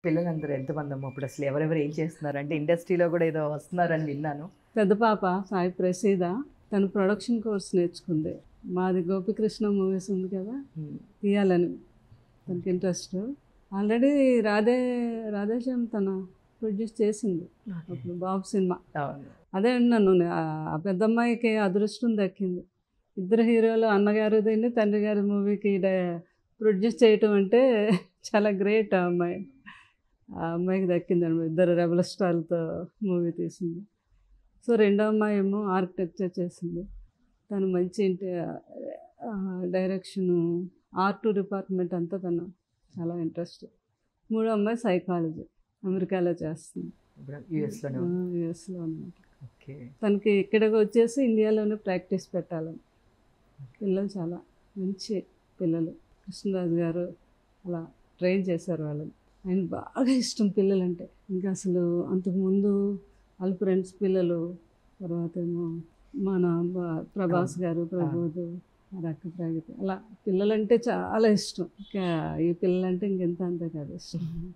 పిల్లలందరూ ఎంతమందమ్మా? ఇప్పుడసలు ఎవరెవరు ఏం చేస్తున్నారు? అంటే ఇండస్ట్రీలో గూడా ఏదో వస్తున్నారని విన్నాను. పెద్ద పాప సాయి ప్రసీద తను ప్రొడక్షన్ కోర్స్ నేర్చుకుంది. మాది గోపికృష్ణ మూవీస్ ఉంది కదా, హ్మ్. తీయాలని తనకి ఇంట్రెస్ట్. ఆల్రెడీ రాధేశ్యామ్ తన ప్రొడ్యూస్ చేసింది ఓకే. అప్పుడు బాబు సినిమా. అవును. అదే అన్నాను, ఆ పెద్దమ్మాయికి అదృష్టం దక్కింది. ఇద్దరు హీరోలు, అన్నగారు దీన్ని తండ్రి గారి మూవీకి ప్రొడ్యూస్ చేయటం అంటే చాలా గ్రేట్. ఆ అమ్మాయికి దక్కింది అనమాట. ఇద్దరు రెబల్ స్టార్లతో మూవీ తీసింది. సో రెండో అమ్మాయి ఏమో ఆర్కిటెక్చర్ చేసింది. తను మంచి డైరెక్షను, ఆర్ట్ డిపార్ట్మెంట్ అంతా తను చాలా ఇంట్రెస్ట్. మూడో అమ్మాయి సైకాలజీ, అమెరికాలో చేస్తుంది. ఇప్పుడు యూఎస్‌లోనే ఉంది. యూఎస్లో అనమాట. ఓకే. తనకి ఇక్కడికి వచ్చేసి ఇండియాలోనే ప్రాక్టీస్ పెట్టాలని. పిల్లలు చాలా మంచి పిల్లలు. కృష్ణరాజు గారు అలా ట్రైన్ చేశారు వాళ్ళని. ఆయన బాగా ఇష్టం పిల్లలంటే. ఇంకా అసలు అంతకుముందు వాళ్ళ ఫ్రెండ్స్ పిల్లలు, తర్వాత ఏమో మన ప్రభాస్ గారు, ప్రబోధ్, రక్క ప్రగతి, అలా పిల్లలంటే చాలా ఇష్టం. ఇంకా ఈ పిల్లలంటే ఇంకెంత అంతే కాదు ఇష్టం.